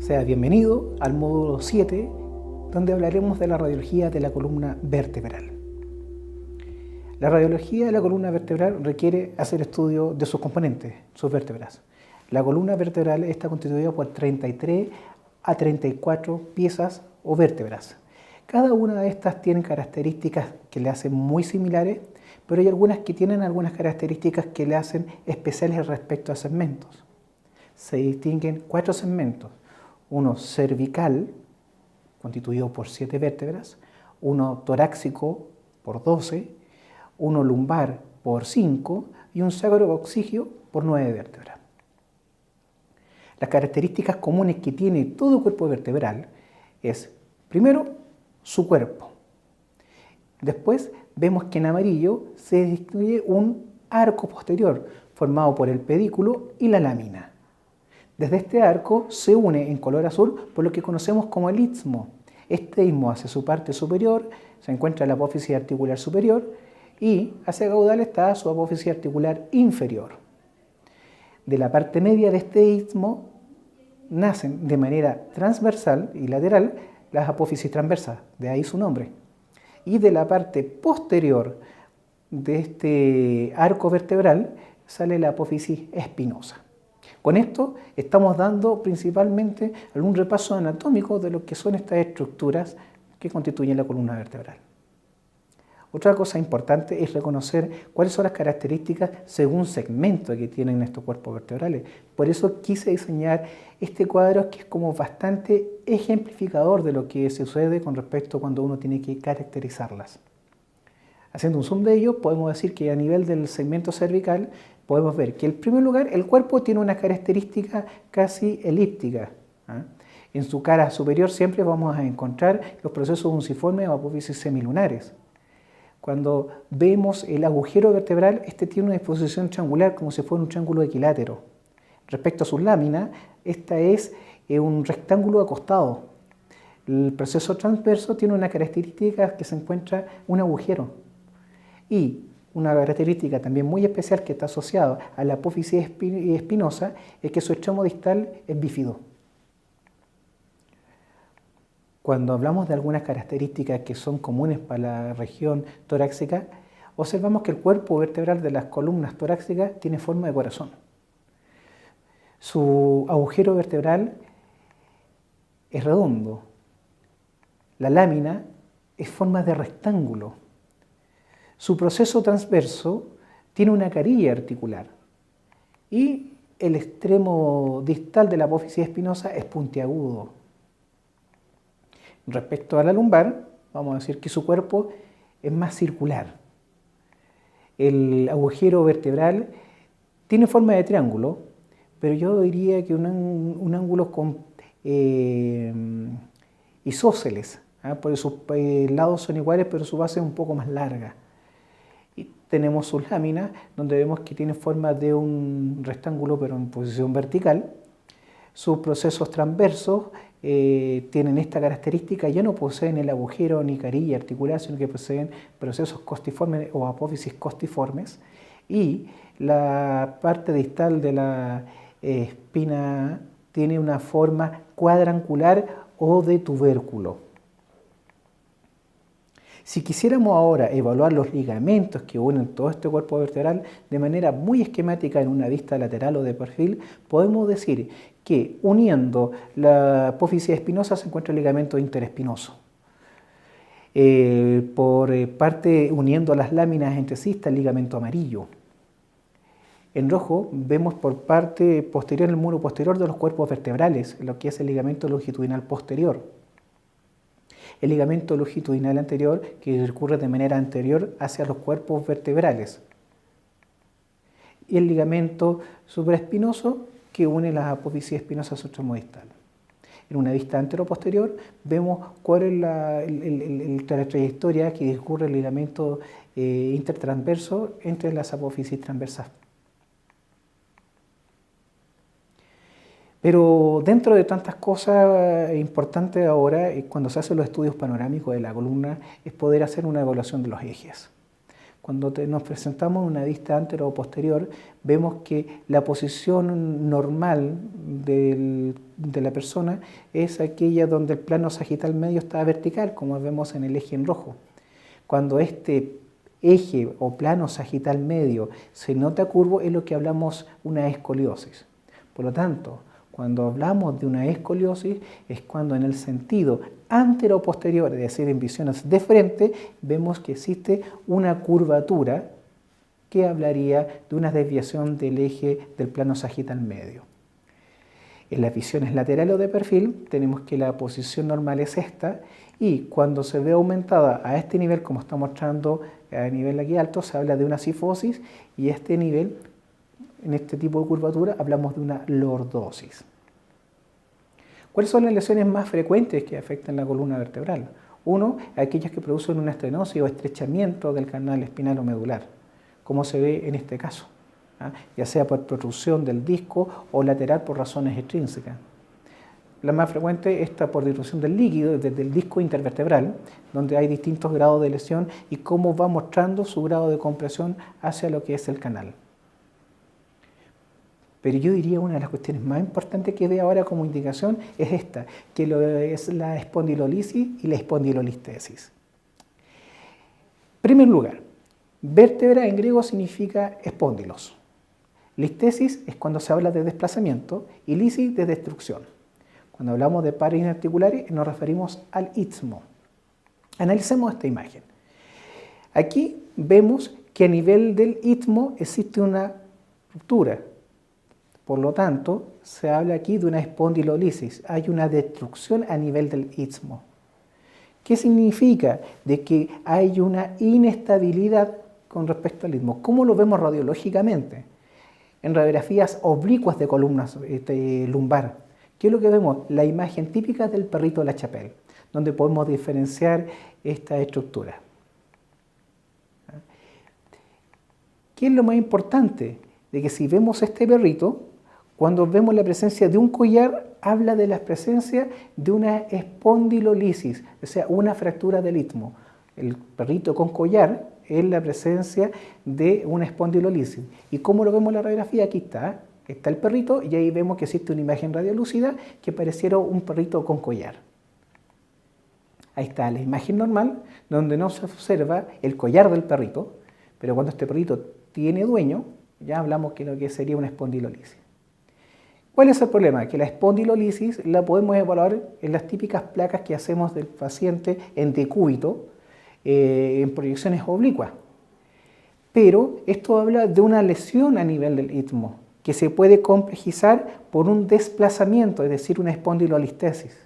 Sea bienvenido al módulo 7, donde hablaremos de la radiología de la columna vertebral. La radiología de la columna vertebral requiere hacer estudio de sus componentes, sus vértebras. La columna vertebral está constituida por 33 a 34 piezas o vértebras. Cada una de estas tiene características que le hacen muy similares, pero hay algunas que tienen algunas características que le hacen especiales respecto a segmentos. Se distinguen 4 segmentos: uno cervical, constituido por 7 vértebras, uno torácico por 12, uno lumbar por 5 y un sacrococcígeo por 9 vértebras. Las características comunes que tiene todo cuerpo vertebral es, primero, su cuerpo. Después vemos que en amarillo se distingue un arco posterior formado por el pedículo y la lámina. Desde este arco se une en color azul por lo que conocemos como el istmo. Este istmo hacia su parte superior se encuentra la apófisis articular superior y hacia caudal está su apófisis articular inferior. De la parte media de este istmo nacen de manera transversal y lateral las apófisis transversas, de ahí su nombre. Y de la parte posterior de este arco vertebral sale la apófisis espinosa. Con esto estamos dando principalmente algún repaso anatómico de lo que son estas estructuras que constituyen la columna vertebral. Otra cosa importante es reconocer cuáles son las características según segmento que tienen estos cuerpos vertebrales. Por eso quise diseñar este cuadro que es como bastante ejemplificador de lo que sucede con respecto a cuando uno tiene que caracterizarlas. Haciendo un zoom de ello, podemos decir que a nivel del segmento cervical podemos ver que en primer lugar el cuerpo tiene una característica casi elíptica. En su cara superior siempre vamos a encontrar los procesos unciformes o apófisis semilunares. Cuando vemos el agujero vertebral, este tiene una disposición triangular como si fuera un triángulo equilátero. Respecto a sus láminas, esta es un rectángulo acostado. El proceso transverso tiene una característica que se encuentra un agujero. Y una característica también muy especial que está asociada a la apófisis espinosa es que su extremo distal es bífido. Cuando hablamos de algunas características que son comunes para la región torácica, observamos que el cuerpo vertebral de las columnas torácicas tiene forma de corazón. Su agujero vertebral es redondo. La lámina es forma de rectángulo. Su proceso transverso tiene una carilla articular y el extremo distal de la apófisis espinosa es puntiagudo. Respecto a la lumbar, vamos a decir que su cuerpo es más circular. El agujero vertebral tiene forma de triángulo, pero yo diría que un ángulo con isósceles, porque sus lados son iguales, pero su base es un poco más larga. Y tenemos sus láminas, donde vemos que tiene forma de un rectángulo, pero en posición vertical. Sus procesos transversos tienen esta característica, ya no poseen el agujero ni carilla articular, sino que poseen procesos costiformes o apófisis costiformes. Y la parte distal de la espina tiene una forma cuadrangular o de tubérculo. Si quisiéramos ahora evaluar los ligamentos que unen todo este cuerpo vertebral de manera muy esquemática en una vista lateral o de perfil, podemos decir que uniendo la apófisis espinosa se encuentra el ligamento interespinoso. Por parte, uniendo las láminas entre sí, está el ligamento amarillo. En rojo vemos por parte posterior, el muro posterior de los cuerpos vertebrales, lo que es el ligamento longitudinal posterior. El ligamento longitudinal anterior que discurre de manera anterior hacia los cuerpos vertebrales. Y el ligamento supraespinoso que une las apófisis espinosas a su extremo distal. En una vista anteroposterior vemos cuál es la trayectoria que discurre el ligamento intertransverso entre las apófisis transversas. Pero dentro de tantas cosas importantes ahora, cuando se hacen los estudios panorámicos de la columna, es poder hacer una evaluación de los ejes. Cuando nos presentamos en una vista antero o posterior, vemos que la posición normal de la persona es aquella donde el plano sagital medio está vertical, como vemos en el eje en rojo. Cuando este eje o plano sagital medio se nota curvo, es lo que hablamos una escoliosis. Por lo tanto, cuando hablamos de una escoliosis es cuando en el sentido antero-posterior, es decir, en visiones de frente, vemos que existe una curvatura que hablaría de una desviación del eje del plano sagital medio. En las visiones laterales o de perfil tenemos que la posición normal es esta, y cuando se ve aumentada a este nivel, como está mostrando a nivel aquí alto, se habla de una cifosis, y este nivel, en este tipo de curvatura, hablamos de una lordosis. ¿Cuáles son las lesiones más frecuentes que afectan la columna vertebral? Uno, aquellas que producen una estenosis o estrechamiento del canal espinal o medular, como se ve en este caso, ya sea por protrusión del disco o lateral por razones extrínsecas. La más frecuente está por dilución del líquido desde el disco intervertebral, donde hay distintos grados de lesión y cómo va mostrando su grado de compresión hacia lo que es el canal. Pero yo diría una de las cuestiones más importantes que ve ahora como indicación es esta, que es la espondilolisis y la espondilolistesis. En primer lugar, vértebra en griego significa espóndilos. Listesis es cuando se habla de desplazamiento y lisis de destrucción. Cuando hablamos de pares inarticulares nos referimos al istmo. Analicemos esta imagen. Aquí vemos que a nivel del istmo existe una ruptura. Por lo tanto, se habla aquí de una espondilolisis. Hay una destrucción a nivel del istmo. ¿Qué significa? De que hay una inestabilidad con respecto al istmo. ¿Cómo lo vemos radiológicamente? En radiografías oblicuas de columna lumbar. ¿Qué es lo que vemos? La imagen típica del perrito de la Chapelle, donde podemos diferenciar esta estructura. ¿Qué es lo más importante? De que si vemos este perrito, cuando vemos la presencia de un collar, habla de la presencia de una espondilolisis, o sea, una fractura del istmo. El perrito con collar es la presencia de una espondilolisis. ¿Y cómo lo vemos en la radiografía? Aquí está. Está el perrito y ahí vemos que existe una imagen radiolúcida que pareciera un perrito con collar. Ahí está la imagen normal, donde no se observa el collar del perrito, pero cuando este perrito tiene dueño, ya hablamos que lo que sería una espondilolisis. ¿Cuál es el problema? Que la espondilolisis la podemos evaluar en las típicas placas que hacemos del paciente en decúbito, en proyecciones oblicuas. Pero esto habla de una lesión a nivel del istmo, que se puede complejizar por un desplazamiento, es decir, una espondilolistesis.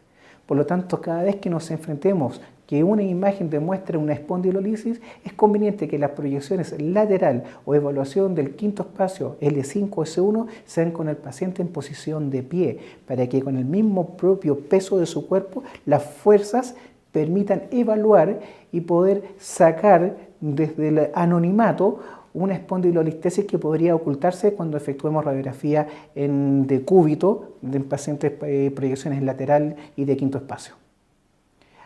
Por lo tanto, cada vez que nos enfrentemos que una imagen demuestre una espondilolisis, es conveniente que las proyecciones lateral o evaluación del quinto espacio L5 o S1 sean con el paciente en posición de pie, para que con el mismo propio peso de su cuerpo las fuerzas permitan evaluar y poder sacar desde el anonimato una espondilolistesis que podría ocultarse cuando efectuemos radiografía en decúbito en pacientes proyecciones lateral y de quinto espacio.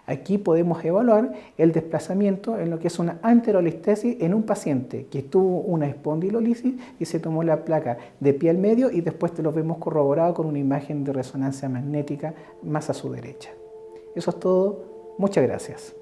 Aquí podemos evaluar el desplazamiento en lo que es una anterolistesis en un paciente que tuvo una espondilolisis y se tomó la placa de pie al medio y después te lo vemos corroborado con una imagen de resonancia magnética más a su derecha. Eso es todo. Muchas gracias.